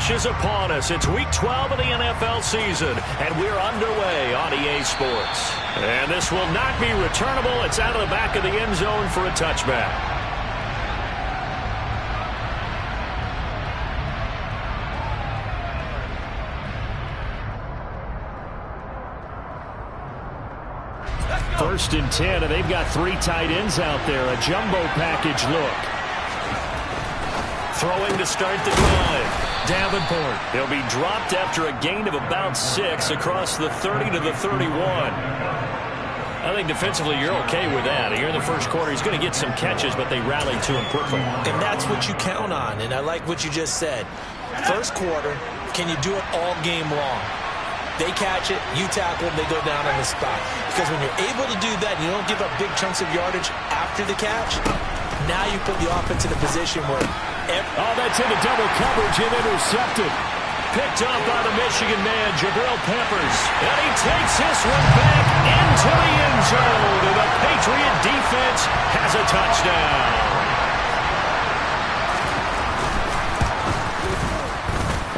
rush is upon us. It's Week 12 of the NFL season, and we're underway on EA Sports. And this will not be returnable. It's out of the back of the end zone for a touchback. First and 10, and they've got 3 tight ends out there. A jumbo package look. Throwing to start the drive. Davenport. He'll be dropped after a gain of about 6 across the 30 to the 31. I think defensively you're okay with that. Here in the first quarter, he's going to get some catches, but they rallied to him quickly. And that's what you count on, and I like what you just said. First quarter, can you do it all game long? They catch it, you tackle them, they go down on the spot. Because when you're able to do that, you don't give up big chunks of yardage after the catch, now you put the offense in a position where... that's into double coverage and intercepted. Picked up by the Michigan man, Jabril Peppers. And he takes this one back into the end zone. And the Patriot defense has a touchdown.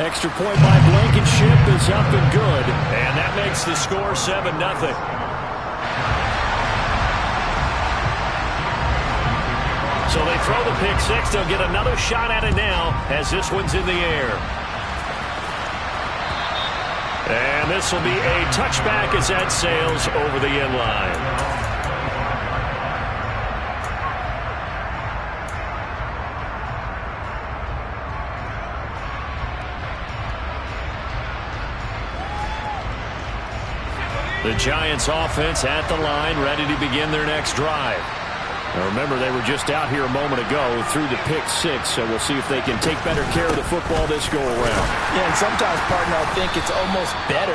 Extra point by Blankenship is up and good. And that makes the score 7-0. So they throw the pick 6. They'll get another shot at it now as this one's in the air. And this will be a touchback as that sails over the end line. The Giants offense at the line, ready to begin their next drive. Now remember, they were just out here a moment ago through the pick 6, so we'll see if they can take better care of the football this go-around. Yeah, and sometimes, partner, I think it's almost better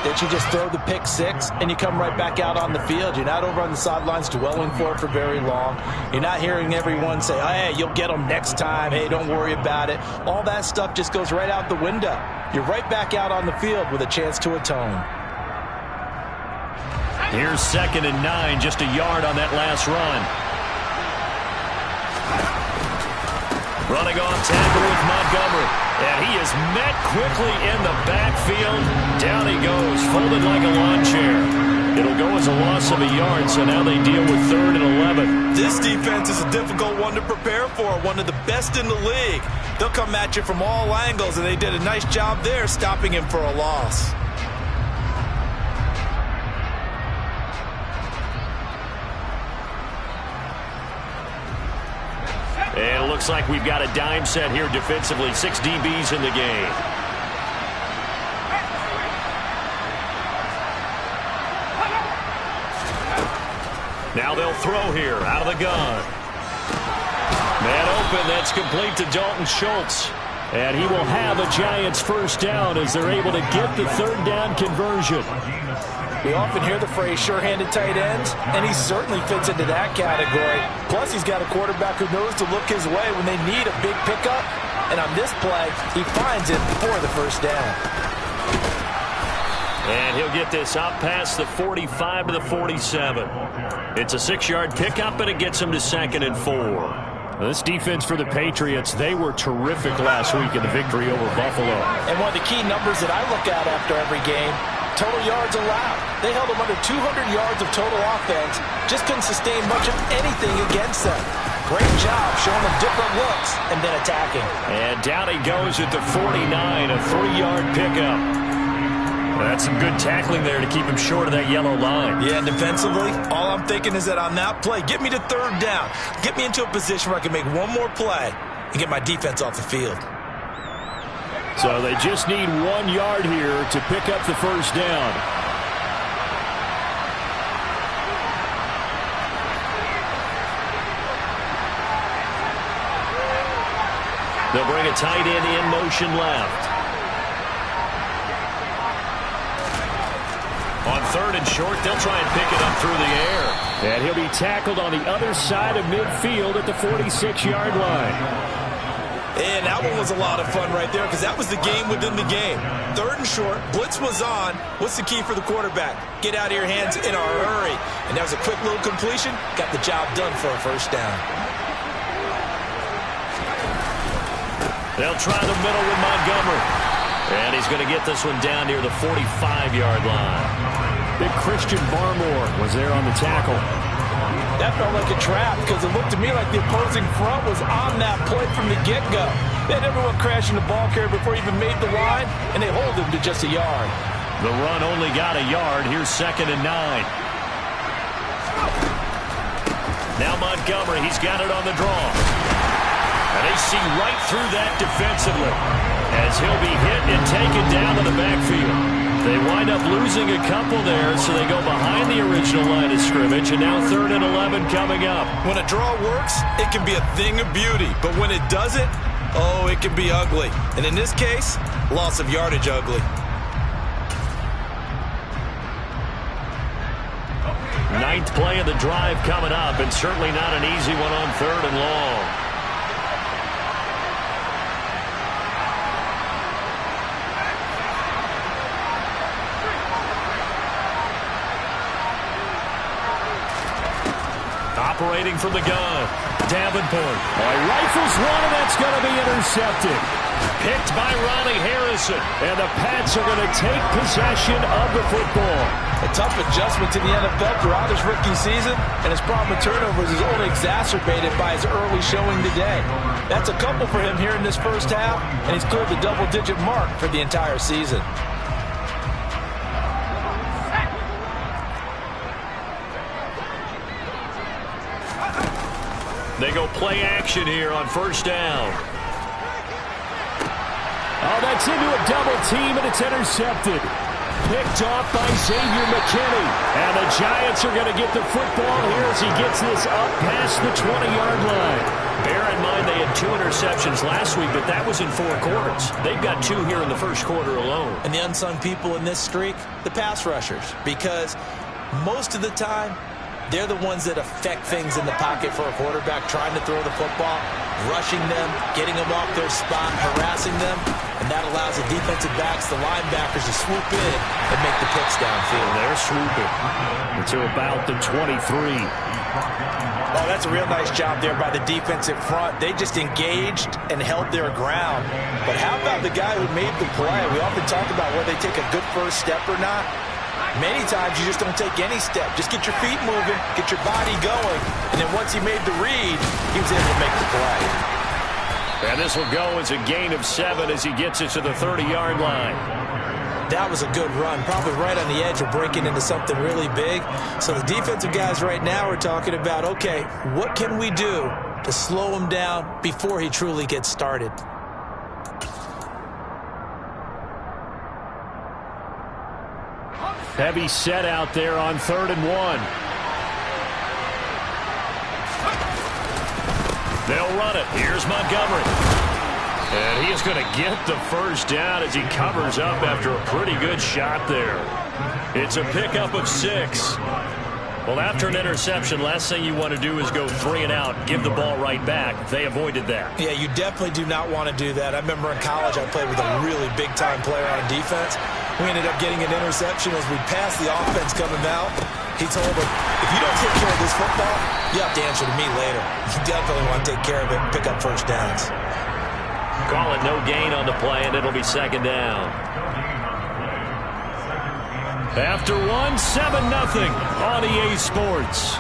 that you just throw the pick 6 and you come right back out on the field. You're not over on the sidelines dwelling for it for very long. You're not hearing everyone say, oh, hey, you'll get them next time. Hey, don't worry about it. All that stuff just goes right out the window. You're right back out on the field with a chance to atone. Here's 2nd and 9, just a yard on that last run. Running off tackle with Montgomery. And he is met quickly in the backfield. Down he goes, folded like a lawn chair. It'll go as a loss of a yard, so now they deal with 3rd and 11. This defense is a difficult one to prepare for, one of the best in the league. They'll come at you from all angles, and they did a nice job there stopping him for a loss. And it looks like we've got a dime set here defensively. 6 DBs in the game. Now they'll throw here out of the gun. Man open, that's complete to Dalton Schultz. And he will have a Giants first down as they're able to get the 3rd down conversion. We often hear the phrase sure-handed tight ends, and he certainly fits into that category. Plus, he's got a quarterback who knows to look his way when they need a big pickup. And on this play, he finds it for the first down. And he'll get this out past the 45 to the 47. It's a 6-yard pickup, and it gets him to 2nd and 4. This defense for the Patriots, they were terrific last week in the victory over Buffalo. And one of the key numbers that I look at after every game, total yards allowed. They held them under 200 yards of total offense. Just couldn't sustain much of anything against them. Great job showing them different looks and then attacking. And down he goes at the 49, a 3-yard pickup. That's some good tackling there to keep him short of that yellow line. Yeah, defensively, all I'm thinking is that on that play, get me to 3rd down. Get me into a position where I can make one more play and get my defense off the field. So they just need 1 yard here to pick up the first down. They'll bring a tight end in motion left. On 3rd and short, they'll try and pick it up through the air. And he'll be tackled on the other side of midfield at the 46-yard line. And that one was a lot of fun right there because that was the game within the game. 3rd and short, blitz was on. What's the key for the quarterback? Get out of your hands in a hurry. And that was a quick little completion. Got the job done for a first down. They'll try the middle with Montgomery. And he's going to get this one down near the 45-yard line. Big Christian Barmore was there on the tackle. That felt like a trap because it looked to me like the opposing front was on that play from the get-go. They had everyone crashing the ball carrier before he even made the line, and they hold him to just a yard. The run only got a yard. Here's 2nd and 9. Now Montgomery, he's got it on the draw. And they see right through that defensively as he'll be hit and taken down to the backfield. They wind up losing a couple there, so they go behind the original line of scrimmage, and now 3rd and 11 coming up. When a draw works, it can be a thing of beauty. But when it doesn't, oh, it can be ugly. And in this case, loss of yardage ugly. Ninth play of the drive coming up, and certainly not an easy one on 3rd and long. Operating from the gun, Davenport. Rifles one, and that's going to be intercepted. Picked by Ronnie Harrison, and the Pats are going to take possession of the football. A tough adjustment to the NFL throughout his rookie season, and his problem with turnovers is only exacerbated by his early showing today. That's a couple for him here in this first half, and he's cleared the double-digit mark for the entire season. They go play action here on 1st down. Oh, that's into a double team, and it's intercepted. Picked off by Xavier McKinney. And the Giants are going to get the football here as he gets this up past the 20-yard line. Bear in mind they had 2 interceptions last week, but that was in 4 quarters. They've got 2 here in the first quarter alone. And the unsung people in this streak, the pass rushers, because most of the time, they're the ones that affect things in the pocket for a quarterback, trying to throw the football, rushing them, getting them off their spot, harassing them, and that allows the defensive backs, the linebackers, to swoop in and make the picks downfield. They're swooping to about the 23. Oh, that's a real nice job there by the defensive front. They just engaged and held their ground. But how about the guy who made the play? We often talk about whether they take a good first step or not. Many times you just don't take any step. Just get your feet moving, get your body going, and then once he made the read, he was able to make the play. And this will go as a gain of 7 as he gets it to the 30-yard line. That was a good run, probably right on the edge of breaking into something really big. So the defensive guys right now are talking about, okay, what can we do to slow him down before he truly gets started? Heavy set out there on 3rd and 1. They'll run it. Here's Montgomery. And he is going to get the first down as he covers up after a pretty good shot there. It's a pickup of 6. Well, after an interception, last thing you want to do is go 3 and out, give the ball right back. They avoided that. Yeah, you definitely do not want to do that. I remember in college I played with a really big-time player on defense. We ended up getting an interception as we passed the offense coming out. He told him, if you don't take care of this football, you have to answer to me later. You definitely want to take care of it and pick up first downs. Call it no gain on the play, and it'll be 2nd down. After 1, 7-0 on EA Sports.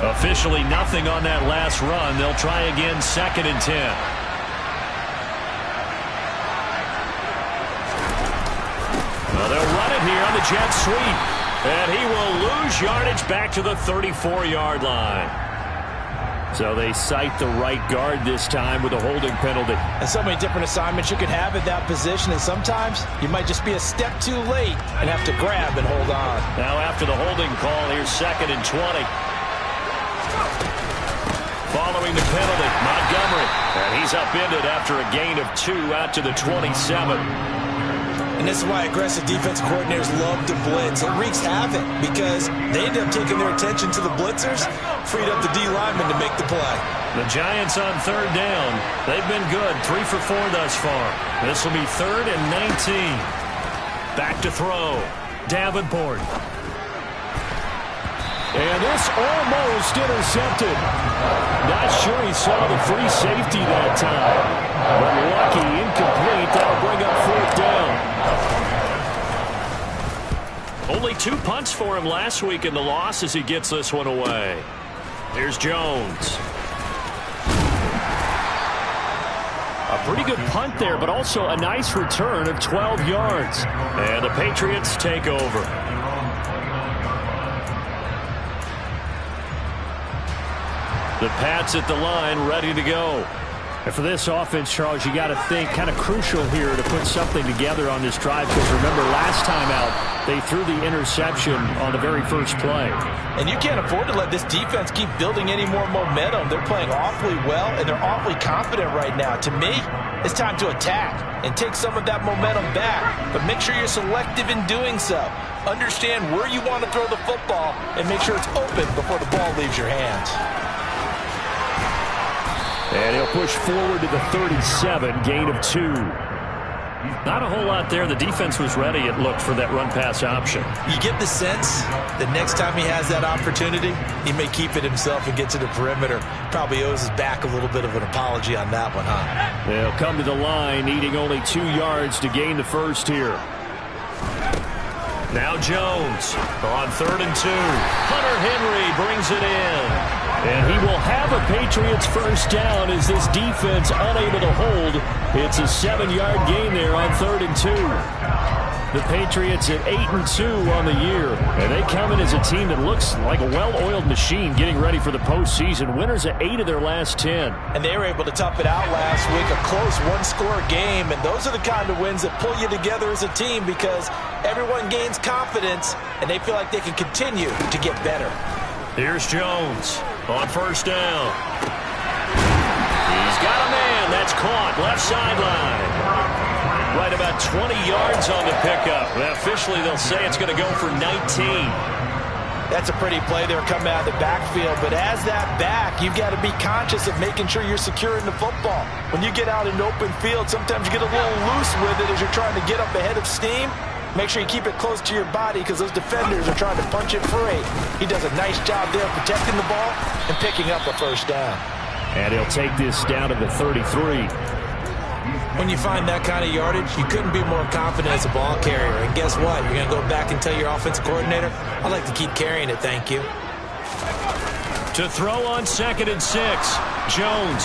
Officially nothing on that last run. They'll try again, 2nd and 10. Well, they'll run it here on the jet sweep. And he will lose yardage back to the 34-yard line. So they cite the right guard this time with a holding penalty. And so many different assignments you could have at that position, and sometimes you might just be a step too late and have to grab and hold on. Now after the holding call, here's 2nd and 20. Following the penalty, Montgomery. And he's upended after a gain of 2 out to the 27. And this is why aggressive defensive coordinators love to blitz. It wreaks havoc because they end up taking their attention to the blitzers, freed up the D lineman to make the play. The Giants on third down. They've been good, 3 for 4 thus far. This will be 3rd and 19. Back to throw. Davenport. And this almost intercepted. Not sure he saw the free safety that time. But lucky, incomplete. That'll bring up 4th down. Only 2 punts for him last week in the loss as he gets this one away. Here's Jones. A pretty good punt there, but also a nice return of 12 yards. And the Patriots take over. The Pats at the line, ready to go. And for this offense, Charles, you got to think kind of crucial here to put something together on this drive, because remember last time out they threw the interception on the very first play. And you can't afford to let this defense keep building any more momentum. They're playing awfully well, and they're awfully confident right now. To me, it's time to attack and take some of that momentum back, but make sure you're selective in doing so. Understand where you want to throw the football and make sure it's open before the ball leaves your hands. And he'll push forward to the 37, gain of 2. Not a whole lot there. The defense was ready, it looked, for that run-pass option. You get the sense that next time he has that opportunity, he may keep it himself and get to the perimeter. Probably owes his back a little bit of an apology on that one, huh? They'll come to the line, needing only 2 yards to gain the first here. Now Jones on 3rd and 2. Hunter Henry brings it in. And he will have a Patriots first down as this defense unable to hold. It's a 7-yard gain there on 3rd and 2. The Patriots at 8-2 on the year. And they come in as a team that looks like a well-oiled machine getting ready for the postseason. Winners at 8 of their last 10. And they were able to tough it out last week. A close one-score game. And those are the kind of wins that pull you together as a team because everyone gains confidence and they feel like they can continue to get better. Here's Jones on first down. He's got a man. That's caught. Left sideline. Right about 20 yards on the pickup. Well, officially, they'll say it's going to go for 19. That's a pretty play there coming out of the backfield. But as that back, you've got to be conscious of making sure you're securing the football. When you get out in open field, sometimes you get a little loose with it as you're trying to get up ahead of steam. Make sure you keep it close to your body because those defenders are trying to punch it free. He does a nice job there protecting the ball and picking up a first down. And he'll take this down to the 33. When you find that kind of yardage, you couldn't be more confident as a ball carrier. And guess what? You're going to go back and tell your offensive coordinator, I'd like to keep carrying it, thank you. To throw on 2nd and 6, Jones.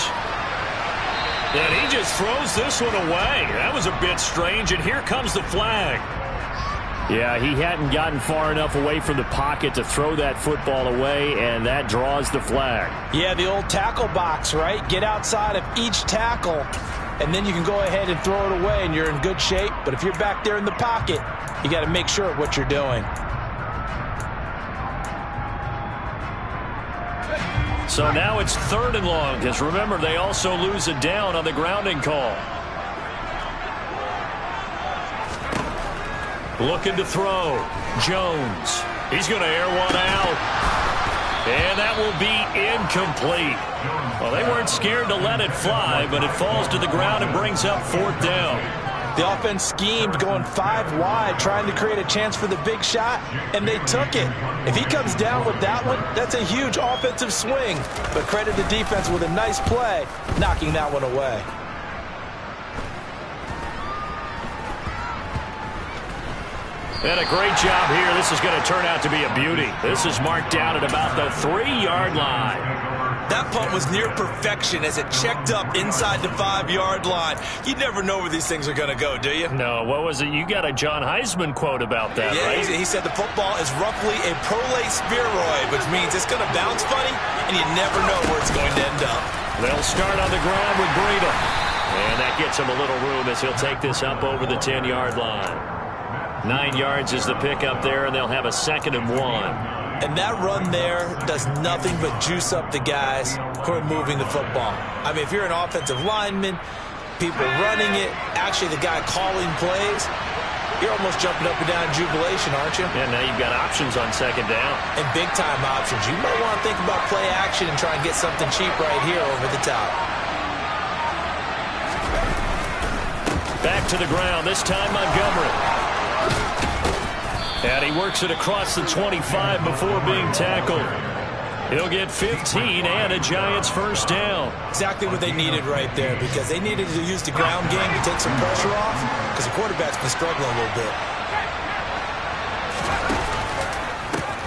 And he just throws this one away. That was a bit strange, and here comes the flag. Yeah, he hadn't gotten far enough away from the pocket to throw that football away, and that draws the flag. Yeah, the old tackle box, right? Get outside of each tackle, and then you can go ahead and throw it away, and you're in good shape. But if you're back there in the pocket, you got to make sure of what you're doing. So now it's 3rd and long, because remember, they also lose a down on the grounding call. Looking to throw. Jones. He's going to air one out. And that will be incomplete. Well, they weren't scared to let it fly, but it falls to the ground and brings up 4th down. The offense schemed going 5 wide, trying to create a chance for the big shot, and they took it. If he comes down with that one, that's a huge offensive swing. But credit the defense with a nice play, knocking that one away. And a great job here. This is going to turn out to be a beauty. This is marked down at about the 3-yard line. That punt was near perfection as it checked up inside the 5-yard line. You never know where these things are going to go, do you? No, what was it? You got a John Heisman quote about that, yeah, right? He said the football is roughly a prolate spheroid, which means it's going to bounce funny, and you never know where it's going to end up. They'll start on the ground with Breida. And that gets him a little room as he'll take this up over the 10-yard line. 9 yards is the pickup there, and they'll have a 2nd and 1. And that run there does nothing but juice up the guys who are moving the football. I mean, if you're an offensive lineman, people running it, actually the guy calling plays, you're almost jumping up and down in jubilation, aren't you? Yeah, now you've got options on second down. And big-time options. You might want to think about play action and try and get something cheap right here over the top. Back to the ground, this time Montgomery. And he works it across the 25 before being tackled. He'll get 15 and a Giants first down. Exactly what they needed right there, because they needed to use the ground game to take some pressure off, because the quarterback's been struggling a little bit.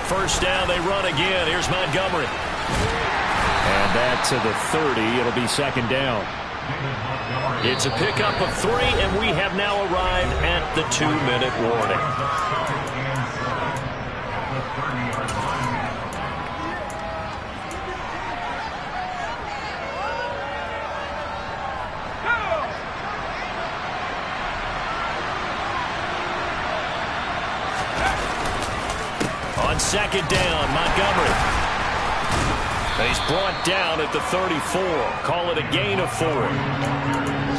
First down, they run again. Here's Montgomery. And back to the 30. It'll be second down. It's a pickup of 3, and we have now arrived at the 2-minute warning. On second down, Montgomery. And he's brought down at the 34. Call it a gain of 4.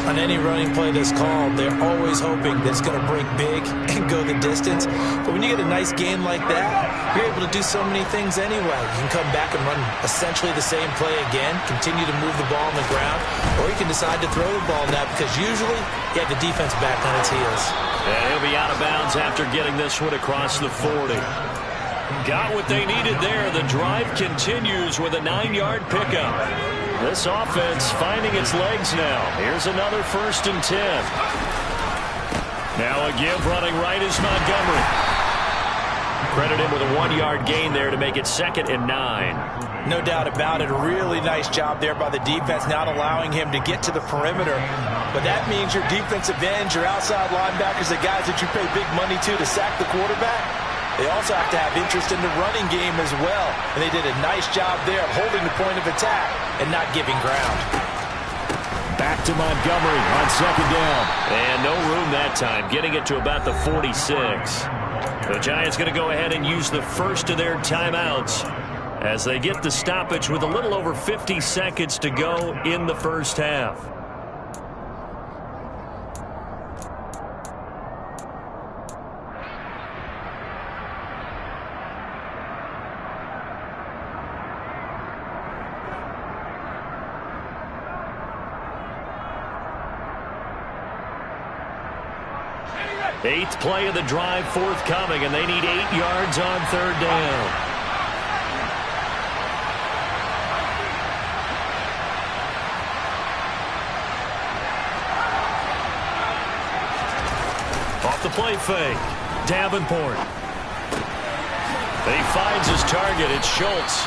On any running play that's called, they're always hoping that it's going to break big and go the distance. But when you get a nice gain like that, you're able to do so many things anyway. You can come back and run essentially the same play again, continue to move the ball on the ground, or you can decide to throw the ball now, because usually you have the defense back on its heels. And he'll be out of bounds after getting this one across the 40. Got what they needed there. The drive continues with a 9-yard pickup. This offense finding its legs now. Here's another 1st and 10. Now a give running right is Montgomery. Credit him with a 1-yard gain there to make it 2nd and 9. No doubt about it. A really nice job there by the defense, not allowing him to get to the perimeter. But that means your defensive ends, your outside linebackers, the guys that you pay big money to sack the quarterback, they also have to have interest in the running game as well. And they did a nice job there of holding the point of attack and not giving ground. Back to Montgomery on second down. And no room that time, getting it to about the 46. The Giants going to go ahead and use the first of their timeouts as they get the stoppage with a little over 50 seconds to go in the first half. Eighth play of the drive forthcoming, and they need 8 yards on 3rd down. Off the play fake, Davenport. He finds his target. It's Schultz.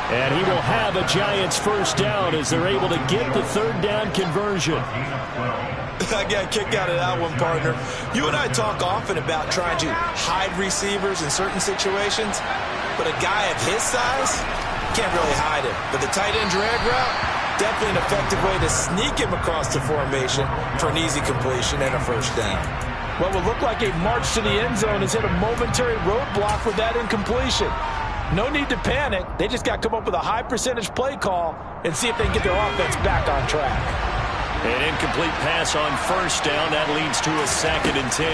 And he will have a Giants first down as they're able to get the 3rd down conversion. I got a kick out of that one, partner. You and I talk often about trying to hide receivers in certain situations, but a guy of his size can't really hide him. But the tight end drag route, definitely an effective way to sneak him across the formation for an easy completion and a first down. What would look like a march to the end zone has hit a momentary roadblock with that incompletion. No need to panic. They just got to come up with a high percentage play call and see if they can get their offense back on track. An incomplete pass on first down. That leads to a 2nd and 10.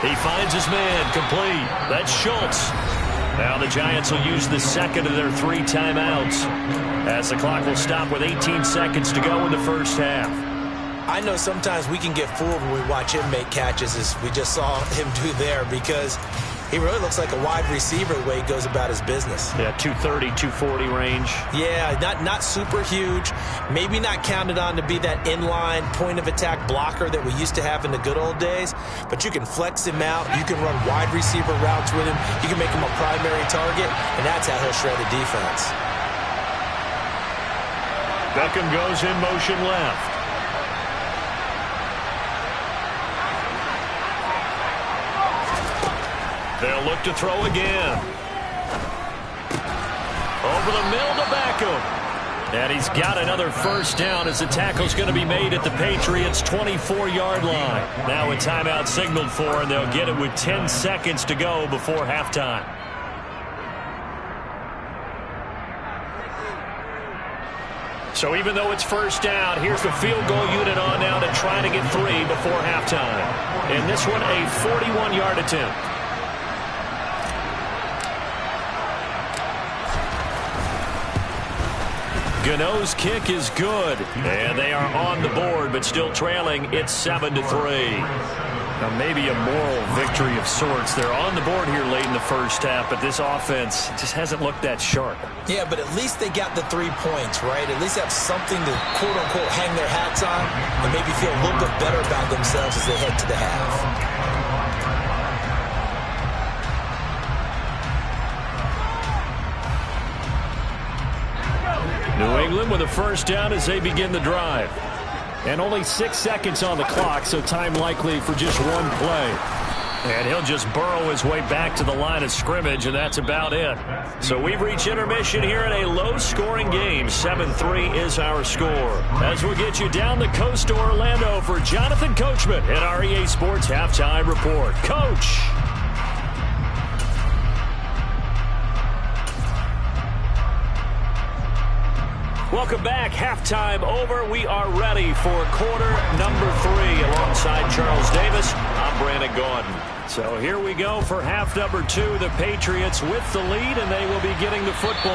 He finds his man complete. That's Schultz. Now the Giants will use the 2nd of their 3 timeouts as the clock will stop with 18 seconds to go in the first half. I know sometimes we can get fooled when we watch him make catches, as we just saw him do there, because he really looks like a wide receiver the way he goes about his business. Yeah, 230, 240 range. Yeah, not super huge. Maybe not counted on to be that inline point-of-attack blocker that we used to have in the good old days. But you can flex him out. You can run wide receiver routes with him. You can make him a primary target, and that's how he'll shred a defense. Beckham goes in motion left. They'll look to throw again. Over the middle to Beckham. And he's got another first down as the tackle's going to be made at the Patriots' 24-yard line. Now a timeout signaled for, and they'll get it with 10 seconds to go before halftime. So even though it's first down, here's the field goal unit on now to try to get 3 before halftime. And this one, a 41-yard attempt. Gano's kick is good. And they are on the board, but still trailing. It's 7-3. Now maybe a moral victory of sorts. They're on the board here late in the first half, but this offense just hasn't looked that sharp. Yeah, but at least they got the 3 points, right? At least have something to, quote-unquote, hang their hats on and maybe feel a little bit better about themselves as they head to the half. New England with a first down as they begin the drive. And only 6 seconds on the clock, so time likely for just one play. And he'll just burrow his way back to the line of scrimmage, and that's about it. So we've reached intermission here in a low-scoring game. 7-3 is our score. As we'll get you down the coast to Orlando for Jonathan Coachman at our EA Sports Halftime Report. Coach! Welcome back. Halftime over. We are ready for quarter number 3. Alongside Charles Davis, I'm Brandon Gaudin. So here we go for half number 2. The Patriots with the lead, and they will be getting the football.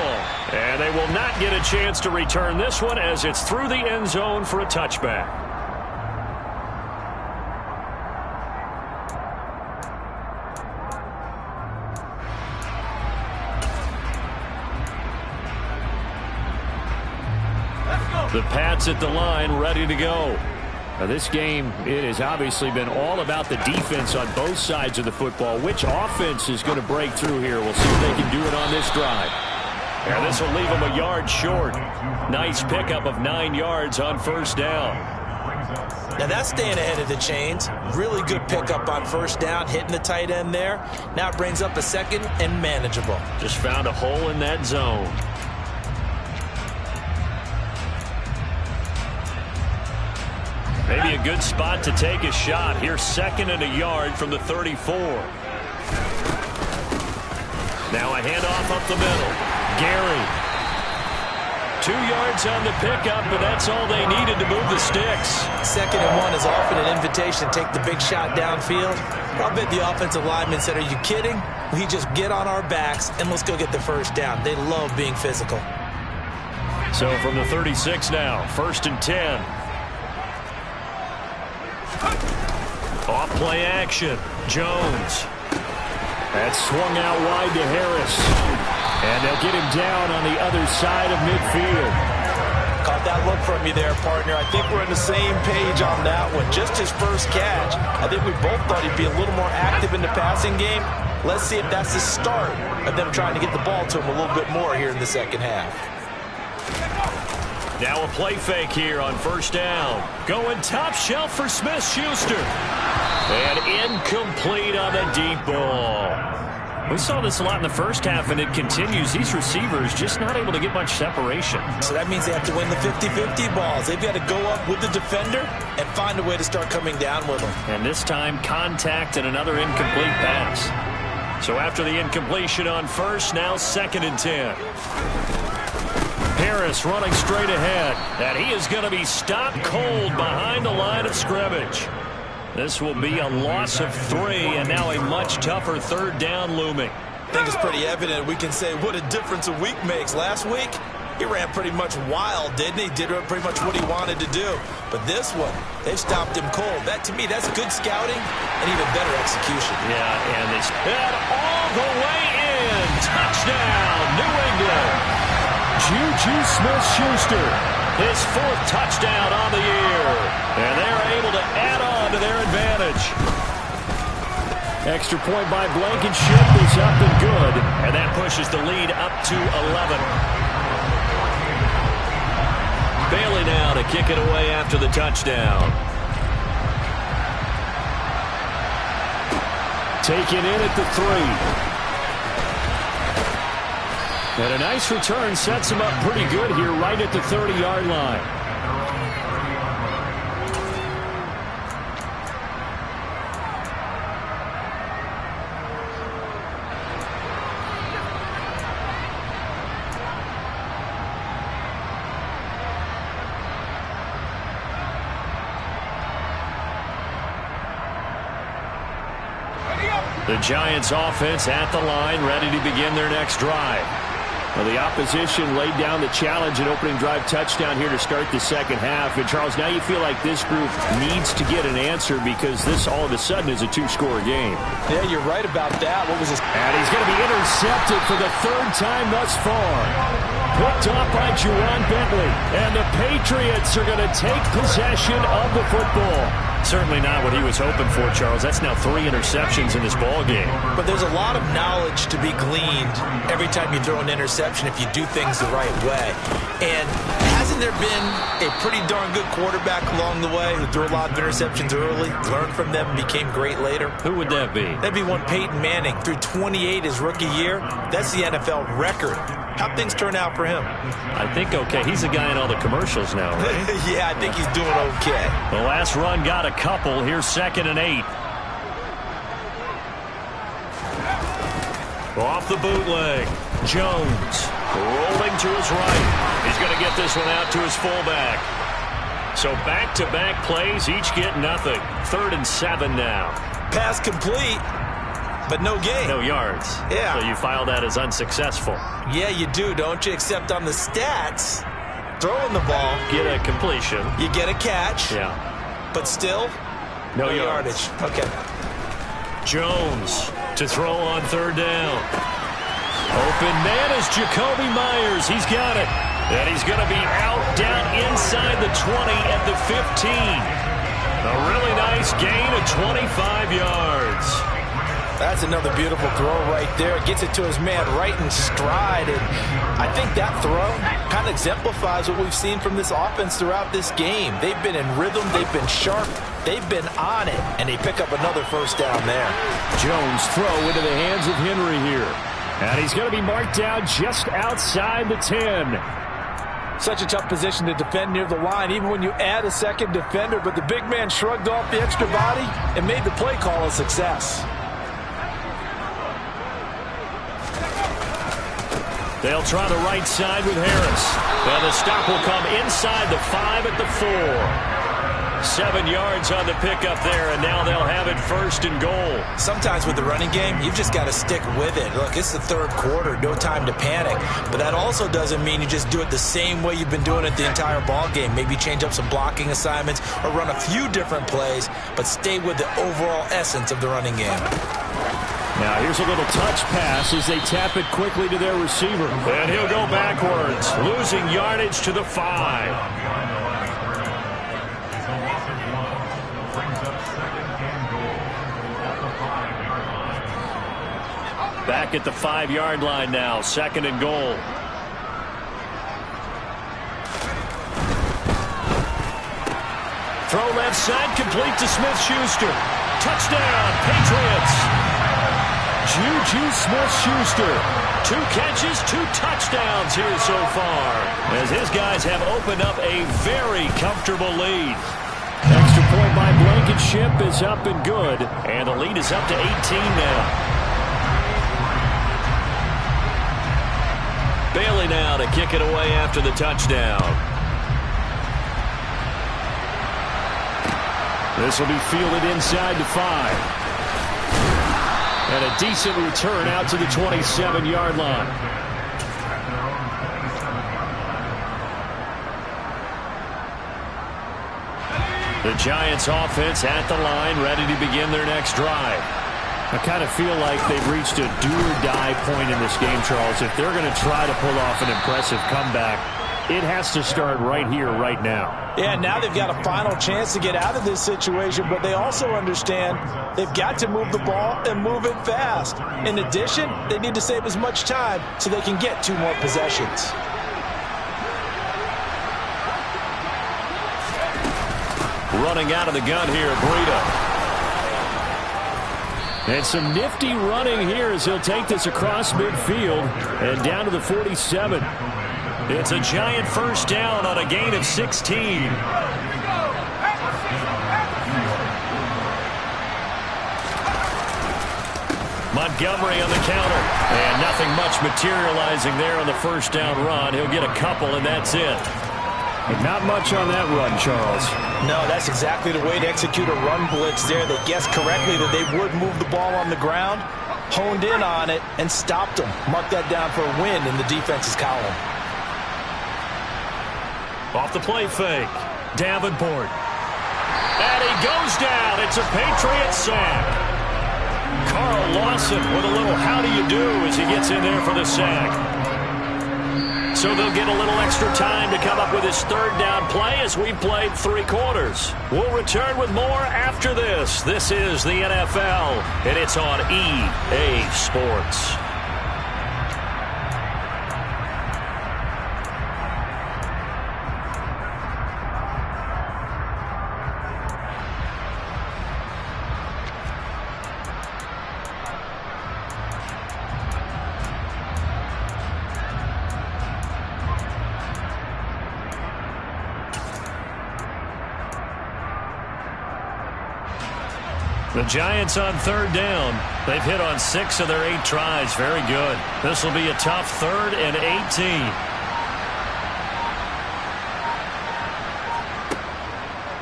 And they will not get a chance to return this one as it's through the end zone for a touchback. The Pats at the line, ready to go. Now this game, it has obviously been all about the defense on both sides of the football. Which offense is going to break through here? We'll see if they can do it on this drive. And this will leave them a yard short. Nice pickup of 9 yards on first down. Now that's staying ahead of the chains. Really good pickup on first down, hitting the tight end there. Now it brings up a second and manageable. Just found a hole in that zone. Maybe a good spot to take a shot. Here's 2nd and a yard from the 34. Now a handoff up the middle. Gary. 2 yards on the pickup, but that's all they needed to move the sticks. 2nd and 1 is often an invitation to take the big shot downfield. I bet the offensive lineman said, are you kidding? We just get on our backs and let's go get the first down. They love being physical. So from the 36 now, 1st and 10. Off play action. Jones. That's swung out wide to Harris. And they'll get him down on the other side of midfield. Caught that look from you there, partner. I think we're on the same page on that one. Just his first catch. I think we both thought he'd be a little more active in the passing game. Let's see if that's the start of them trying to get the ball to him a little bit more here in the second half. Now a play fake here on first down. Going top shelf for Smith-Schuster. And incomplete on the deep ball. We saw this a lot in the first half, and it continues. These receivers just not able to get much separation. So that means they have to win the 50-50 balls. They've got to go up with the defender and find a way to start coming down with them. And this time, contact and another incomplete pass. So after the incompletion on first, now 2nd and 10. Harris running straight ahead, and he is going to be stopped cold behind the line of scrimmage. This will be a loss of 3, and now a much tougher 3rd down looming. I think it's pretty evident. We can say what a difference a week makes. Last week, he ran pretty much wild, didn't he? Did pretty much what he wanted to do. But this one, they've stopped him cold. That, to me, that's good scouting and even better execution. Yeah, and it's all the way in. Touchdown, New England. Juju Smith-Schuster, his 4th touchdown on the year. And they're able to add on to their advantage. Extra point by Blankenship is up and good. And that pushes the lead up to 11. Bailey now to kick it away after the touchdown. Taken in at the 3. And a nice return sets him up pretty good here right at the 30-yard line. The Giants offense at the line, ready to begin their next drive. Well, the opposition laid down the challenge and opening drive touchdown here to start the second half. And, Charles, now you feel like this group needs to get an answer because this all of a sudden is a two-score game. Yeah, you're right about that. What was this? And he's going to be intercepted for the third time thus far. Picked off by Juwan Bentley. And the Patriots are going to take possession of the football. Certainly not what he was hoping for, Charles. That's now 3 interceptions in this ball game. But there's a lot of knowledge to be gleaned every time you throw an interception if you do things the right way. And hasn't there been a pretty darn good quarterback along the way who threw a lot of interceptions early, learned from them, and became great later? Who would that be? That'd be one Peyton Manning. Threw 28 his rookie year. That's the NFL record. How'd things turn out for him? I think okay. He's the guy in all the commercials now, right? Yeah, I think he's doing okay. The last run got a couple. Here's 2nd and 8. Off the bootleg. Jones rolling to his right. He's going to get this one out to his fullback. So back-to-back plays, each get nothing. 3rd and 7 now. Pass complete, but no gain. No yards. Yeah. So you file that as unsuccessful. Yeah, you do, don't you? Except on the stats, throwing the ball. Get a completion. You get a catch. Yeah. But still, no yardage. Okay. Jones to throw on 3rd down. Open man is Jacoby Myers. He's got it. And he's going to be out down inside the 20 at the 15. A really nice gain of 25 yards. That's another beautiful throw right there. Gets it to his man right in stride. And I think that throw kind of exemplifies what we've seen from this offense throughout this game. They've been in rhythm. They've been sharp. They've been on it. And they pick up another first down there. Jones throw into the hands of Henry here. And he's going to be marked down just outside the 10. Such a tough position to defend near the line, even when you add a second defender. But the big man shrugged off the extra body and made the play call a success. They'll try the right side with Harris. And the stop will come inside the 5 at the 4. 7 yards on the pickup there, and now they'll have it 1st and goal. Sometimes with the running game, you've just got to stick with it. Look, it's the 3rd quarter, no time to panic. But that also doesn't mean you just do it the same way you've been doing it the entire ball game. Maybe change up some blocking assignments or run a few different plays, but stay with the overall essence of the running game. Now here's a little touch pass as they tap it quickly to their receiver. And he'll go backwards, losing yardage to the 5. Back at the 5-yard line now, 2nd and goal. Throw left side, complete to Smith-Schuster. Touchdown, Patriots. Juju Smith-Schuster. 2 catches, 2 touchdowns here so far, as his guys have opened up a very comfortable lead. Extra point by Blankenship is up and good, and the lead is up to 18 now. Bailey now to kick it away after the touchdown. This will be fielded inside the 5. And a decent return out to the 27-yard line. The Giants offense at the line, ready to begin their next drive. I kind of feel like they've reached a do-or-die point in this game, Charles. If they're going to try to pull off an impressive comeback, it has to start right here, right now. Yeah, now they've got a final chance to get out of this situation, but they also understand they've got to move the ball and move it fast. In addition, they need to save as much time so they can get 2 more possessions. Running out of the gun here, Breida. And some nifty running here as he'll take this across midfield and down to the 47. It's a giant first down on a gain of 16. Montgomery on the counter. And nothing much materializing there on the first down run. He'll get a couple, and that's it. But not much on that run, Charles. No, that's exactly the way to execute a run blitz there. They guessed correctly that they would move the ball on the ground, honed in on it, and stopped them. Mark that down for a win in the defense's column. Off the play fake. Davenport. And he goes down. It's a Patriot sack. Carl Lawson with a little how do you do as he gets in there for the sack. So they'll get a little extra time to come up with his third down play as we played 3 quarters. We'll return with more after this. This is the NFL, and it's on EA Sports. The Giants on third down. They've hit on 6 of their 8 tries. Very good. This will be a tough 3rd and 18.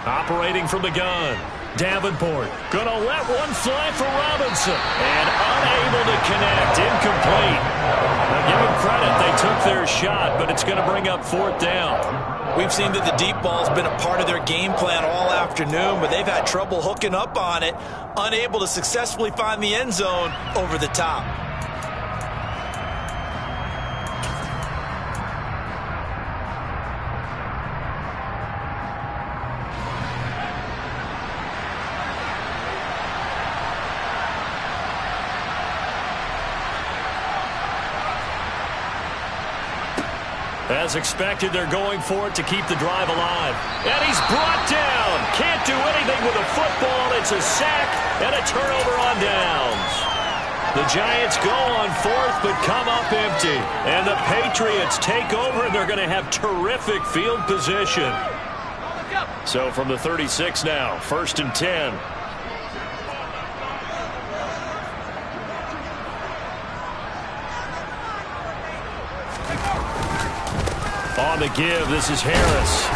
Operating from the gun. Davenport gonna let one fly for Robinson. And unable to connect. Incomplete. Now give them credit. They took their shot, but it's going to bring up 4th down. We've seen that the deep ball's been a part of their game plan all afternoon, but they've had trouble hooking up on it, unable to successfully find the end zone over the top. As expected, they're going for it to keep the drive alive. And he's brought down. Can't do anything with a football. It's a sack and a turnover on downs. The Giants go on 4th but come up empty. And the Patriots take over, and they're going to have terrific field position. So from the 36 now, 1st and 10. On the give, this is Harris.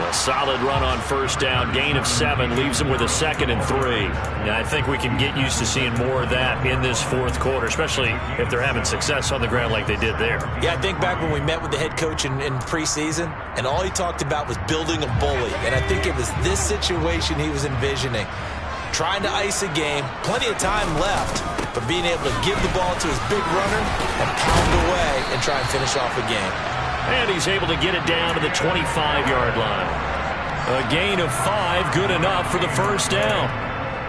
A solid run on 1st down. Gain of 7 leaves them with a 2nd and 3. Now, I think we can get used to seeing more of that in this 4th quarter, especially if they're having success on the ground like they did there. Yeah, I think back when we met with the head coach in preseason, and all he talked about was building a bully. And I think it was this situation he was envisioning. Trying to ice a game, plenty of time left, but being able to give the ball to his big runner and pound away and try and finish off a game. And he's able to get it down to the 25-yard line. A gain of 5, good enough for the 1st down.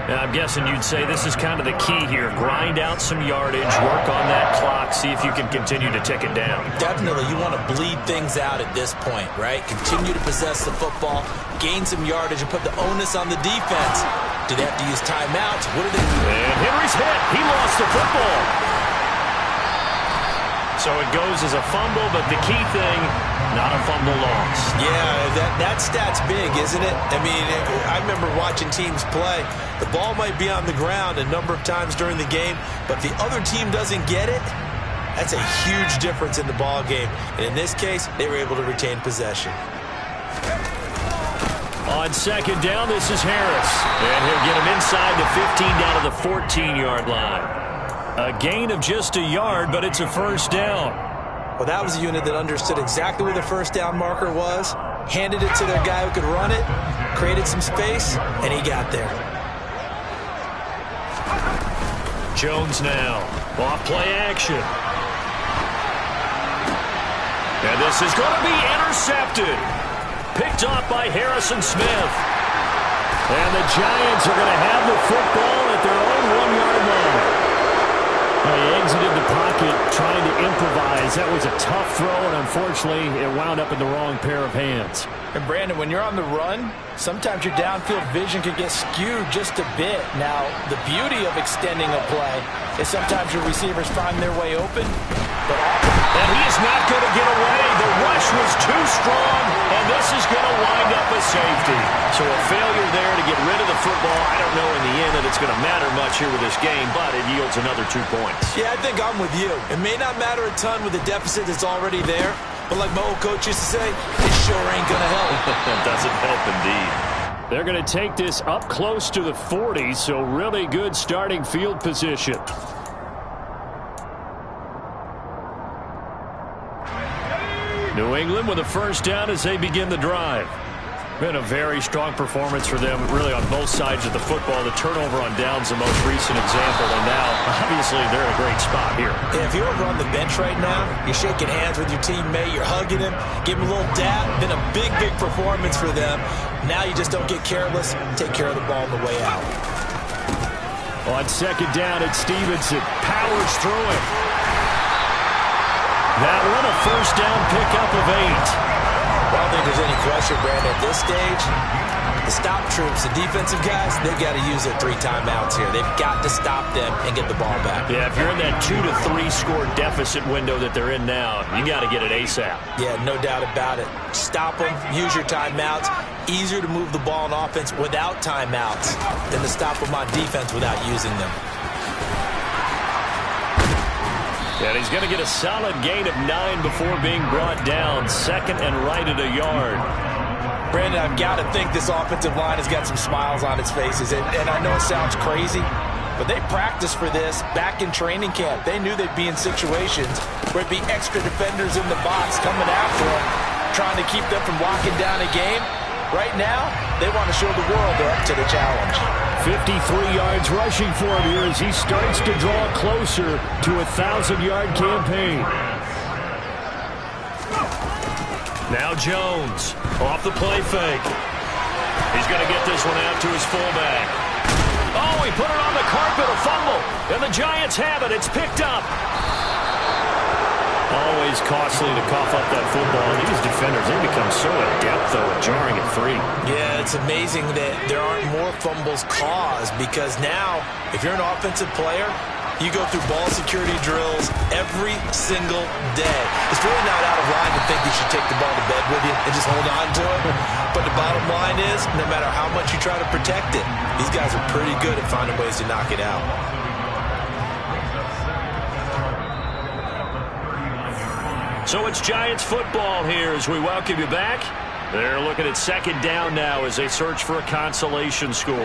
Now, I'm guessing you'd say this is kind of the key here. Grind out some yardage, work on that clock, see if you can continue to tick it down. Definitely, you want to bleed things out at this point, right? Continue to possess the football, gain some yardage, and put the onus on the defense. Do they have to use timeouts? What do they do? And Henry's hit. He lost the football. So it goes as a fumble, but the key thing, not a fumble loss. Yeah, that stat's big, isn't it? I mean, I remember watching teams play. The ball might be on the ground a number of times during the game, but if the other team doesn't get it, that's a huge difference in the ball game. And in this case, they were able to retain possession. On 2nd down, this is Harris. And he'll get him inside the 15 down to the 14-yard line. A gain of just a yard, but it's a 1st down. Well, that was a unit that understood exactly where the 1st down marker was, handed it to their guy who could run it, created some space, and he got there. Jones now. Off play action. And this is going to be intercepted. Picked off by Harrison Smith. And the Giants are going to have the football at their own 1-yard line. Well, he exited the pocket trying to improvise. That was a tough throw, and unfortunately, it wound up in the wrong pair of hands. And, Brandon, when you're on the run, sometimes your downfield vision can get skewed just a bit. Now, the beauty of extending a play is sometimes your receivers find their way open, And he is not going to get away. The rush was too strong, and this is going to wind up a safety. So a failure there to get rid of the football. I don't know in the end that it's going to matter much here with this game, but it yields another 2 points. Yeah, I think I'm with you. It may not matter a ton with the deficit that's already there, but like my old coach used to say, it sure ain't going to help. It doesn't help indeed. They're going to take this up close to the 40, so really good starting field position. New England with a first down as they begin the drive. Been a very strong performance for them, really, on both sides of the football. The turnover on downs, the most recent example, and now, obviously, they're in a great spot here. Yeah, if you're over on the bench right now, you're shaking hands with your teammate, you're hugging him, give him a little dap. Been a big, big performance for them. Now you just don't get careless. Take care of the ball on the way out. On second down, it's Stevenson. Powers through it. That one, a first down pickup of 8. I don't think there's any question, Brandon, at this stage, the stop troops, the defensive guys, they've got to use their 3 timeouts here. They've got to stop them and get the ball back. Yeah, if you're in that 2 to 3 score deficit window that they're in now, you got to get it ASAP. Yeah, no doubt about it. Stop them, use your timeouts. Easier to move the ball on offense without timeouts than to stop them on defense without using them. And he's going to get a solid gain of 9 before being brought down. Second and right at a yard. Brandon, I've got to think this offensive line has got some smiles on its faces. And I know it sounds crazy, but they practiced for this back in training camp. They knew they'd be in situations where it'd be extra defenders in the box coming after them, trying to keep them from locking down a game. Right now, they want to show the world they're up to the challenge. 53 yards rushing for him here as he starts to draw closer to a 1,000-yard campaign. Now Jones off the play fake. He's going to get this one out to his fullback. Oh, he put it on the carpet, a fumble. And the Giants have it. It's picked up. Always costly to cough up that football. These defenders, they become so adept, though, at jarring it free. Yeah, it's amazing that there aren't more fumbles caused because now, if you're an offensive player, you go through ball security drills every single day. It's really not out of line to think you should take the ball to bed with you and just hold on to it. But the bottom line is, no matter how much you try to protect it, these guys are pretty good at finding ways to knock it out. So it's Giants football here as we welcome you back. They're looking at second down now as they search for a consolation score.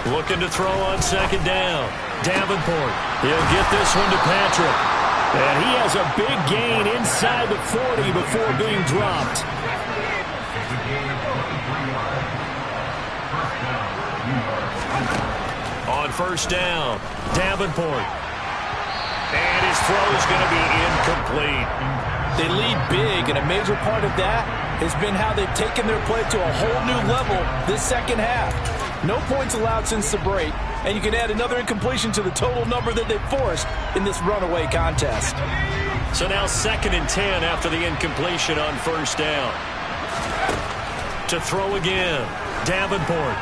Looking to throw on second down. Davenport. He'll get this one to Patrick. And he has a big gain inside the 40 before being dropped. On first down, Davenport. And his throw is going to be incomplete. They lead big, and a major part of that has been how they've taken their play to a whole new level this second half. No points allowed since the break, and you can add another incompletion to the total number that they've forced in this runaway contest. So now 2nd and 10 after the incompletion on first down. To throw again, Davenport.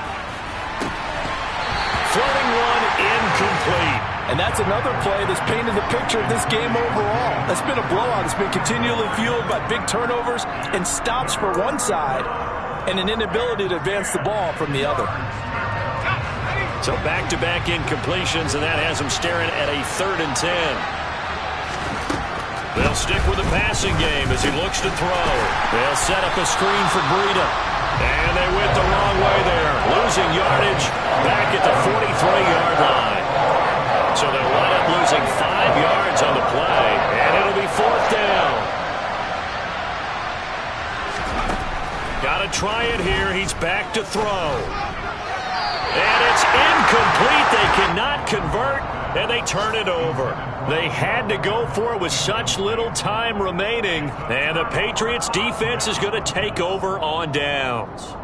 Floating one, incomplete. And that's another play that's painted the picture of this game overall. That's been a blowout. It's been continually fueled by big turnovers and stops for one side and an inability to advance the ball from the other. So back-to-back incompletions, and that has them staring at a 3rd and 10. They'll stick with the passing game as he looks to throw. They'll set up a screen for Breida. And they went the wrong way there. Losing yardage back at the 43-yard line. So they'll wind up losing 5 yards on the play, and it'll be 4th down. Got to try it here. He's back to throw. And it's incomplete. They cannot convert, and they turn it over. They had to go for it with such little time remaining, and the Patriots defense is going to take over on downs.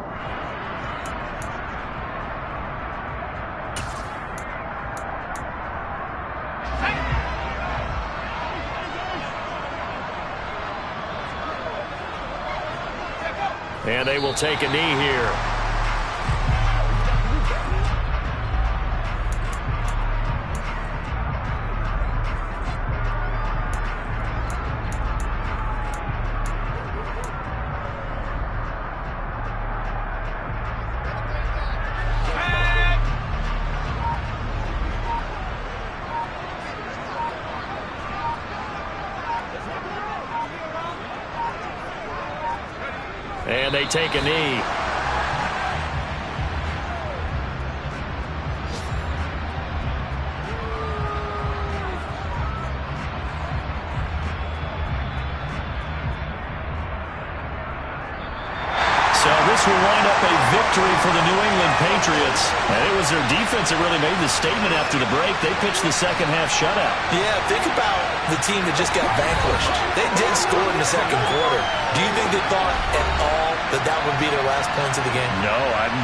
And they will take a knee here. And they take a knee. So this will wind up a victory for the New England Patriots. And it was their defense that really made the statement after the break. They pitched the second half shutout. Yeah, think about the team that just got vanquished. They did score in the second quarter. Do you think they thought at all that that would be their last points of the game? No,